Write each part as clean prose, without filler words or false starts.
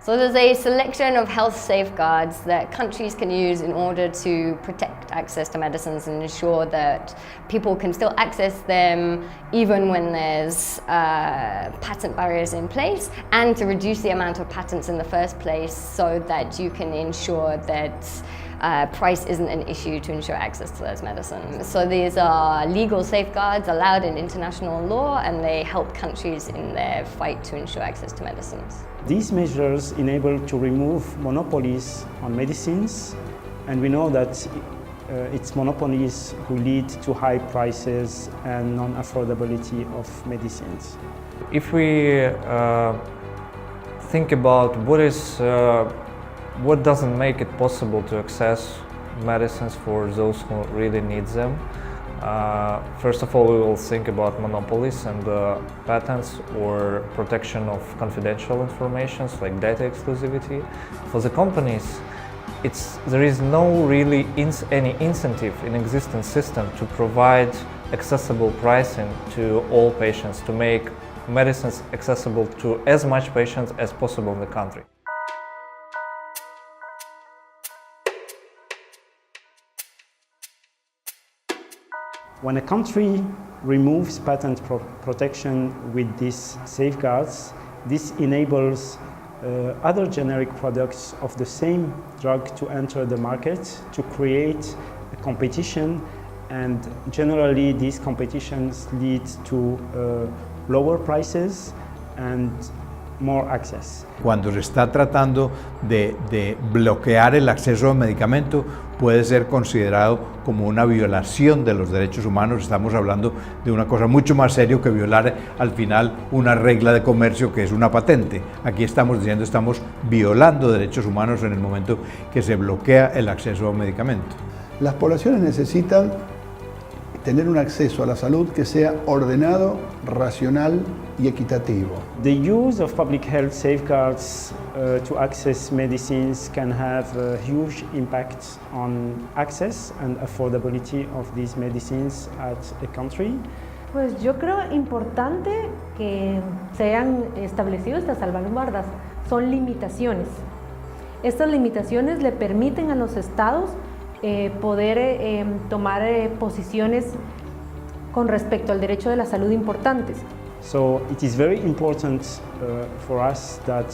So there's a selection of health safeguards that countries can use in order to protect access to medicines and ensure that people can still access them even when there's patent barriers in place, and to reduce the amount of patents in the first place so that you can ensure that price isn't an issue to ensure access to those medicines. So these are legal safeguards allowed in international law, and they help countries in their fight to ensure access to medicines. These measures enable to remove monopolies on medicines, and we know that it's monopolies who lead to high prices and non-affordability of medicines. If we think about what doesn't make it possible to access medicines for those who really need them, first of all, we will think about monopolies and patents or protection of confidential information, like data exclusivity. For the companies, there is no really any incentive in existing system to provide accessible pricing to all patients, to make medicines accessible to as much patients as possible in the country. When a country removes patent protection with these safeguards, this enables other generic products of the same drug to enter the market, to create a competition, and generally these competitions lead to lower prices and more access. Cuando se está tratando de bloquear el acceso a medicamento, puede ser considerado como una violación de los derechos humanos. Estamos hablando de una cosa mucho más seria que violar al final una regla de comercio que es una patente. Aquí estamos diciendo estamos violando derechos humanos en el momento que se bloquea el acceso a un medicamento. Las poblaciones necesitan tener un acceso a la salud que sea ordenado, racional y equitativo. The use of public health safeguards to access medicines can have a huge impact on access and affordability of these medicines at a country. Pues yo creo importante que sean establecidas estas salvaguardas. Son limitaciones. Estas limitaciones le permiten a los estados poder tomar posiciones con respecto al derecho de la salud importantes. So it is very important for us that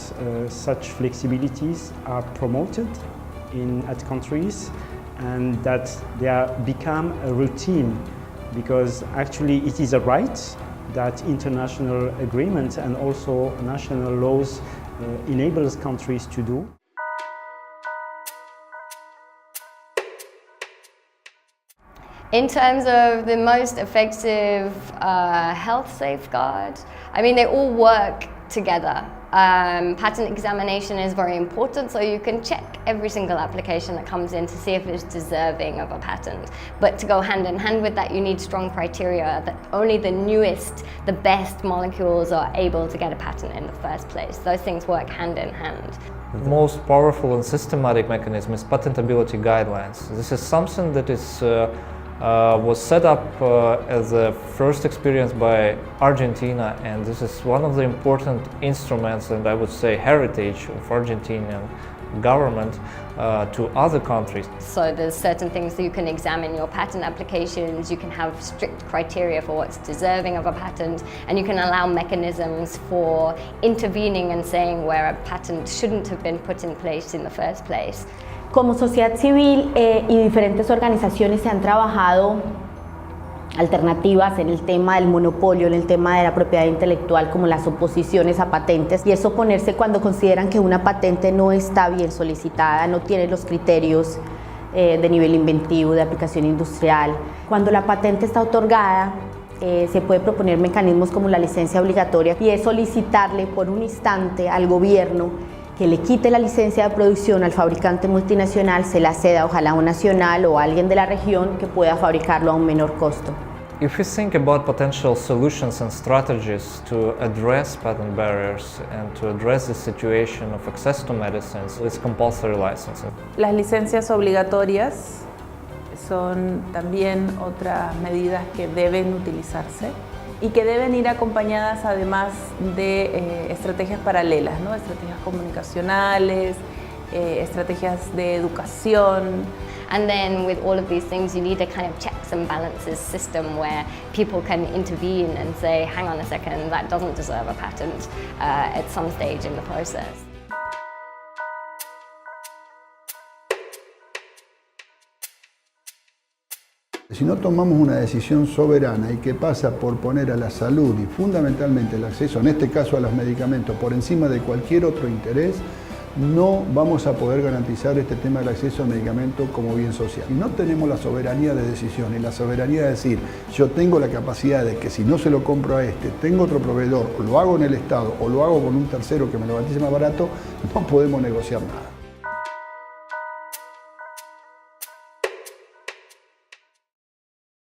such flexibilities are promoted at countries, and that they become a routine, because actually it is a right that international agreements and also national laws enables countries to do. In terms of the most effective health safeguards, I mean, they all work together. Patent examination is very important, so you can check every single application that comes in to see if it's deserving of a patent. But to go hand in hand with that, you need strong criteria that only the newest, the best molecules are able to get a patent in the first place. Those things work hand in hand. The most powerful and systematic mechanism is patentability guidelines. This is something that was set up as a first experience by Argentina, and this is one of the important instruments, and I would say heritage of Argentinian government to other countries. So there's certain things that you can examine your patent applications, you can have strict criteria for what's deserving of a patent, and you can allow mechanisms for intervening and saying where a patent shouldn't have been put in place in the first place. Como sociedad civil y diferentes organizaciones se han trabajado alternativas en el tema del monopolio, en el tema de la propiedad intelectual, como las oposiciones a patentes, y es oponerse cuando consideran que una patente no está bien solicitada, no tiene los criterios de nivel inventivo, de aplicación industrial. Cuando la patente está otorgada, se puede proponer mecanismos como la licencia obligatoria, y es solicitarle por un instante al gobierno que le quite la licencia de producción al fabricante multinacional, se la ceda ojalá a un nacional o a alguien de la región que pueda fabricarlo a un menor costo. If we think about potential solutions and strategies to address patent barriers and to address the situation of access to medicines, it's compulsory licensing. Las licencias obligatorias son también otras medidas que deben utilizarse. y que deben ir acompañadas además de estrategias paralelas, ¿no? Estrategias comunicacionales, estrategias de educación. And then with all of these things, you need a kind of checks and balances system where people can intervene and say, hang on a second, that doesn't deserve a patent at some stage in the process. Si no tomamos una decisión soberana y que pasa por poner a la salud y fundamentalmente el acceso, en este caso a los medicamentos, por encima de cualquier otro interés, no vamos a poder garantizar este tema del acceso al medicamento como bien social. Si no tenemos la soberanía de decisión y la soberanía de decir, yo tengo la capacidad de que si no se lo compro a este, tengo otro proveedor, o lo hago en el Estado o lo hago con un tercero que me lo garantice más barato, no podemos negociar nada.